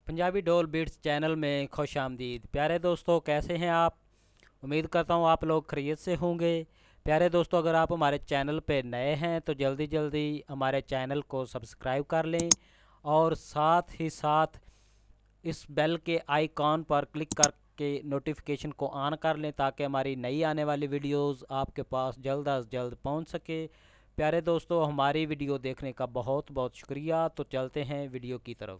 पंजाबी ढोल beats channel में खुश आमदीद। प्यारे दोस्तों, कैसे हैं आप? उम्मीद करता हूँ आप लोग खैरियत से होंगे। प्यारे दोस्तों, अगर आप हमारे चैनल पे नए हैं तो जल्दी जल्दी हमारे चैनल को सब्सक्राइब कर लें और साथ ही साथ इस बेल के आइकॉन पर क्लिक करके नोटिफिकेशन को ऑन कर लें ताकि हमारी नई आने वाली वीडियोस आपके पास जल्द अज जल्द पहुंच सके। प्यारे दोस्तों, हमारी वीडियो देखने का बहुत बहुत शुक्रिया। तो चलते हैं वीडियो की तरफ।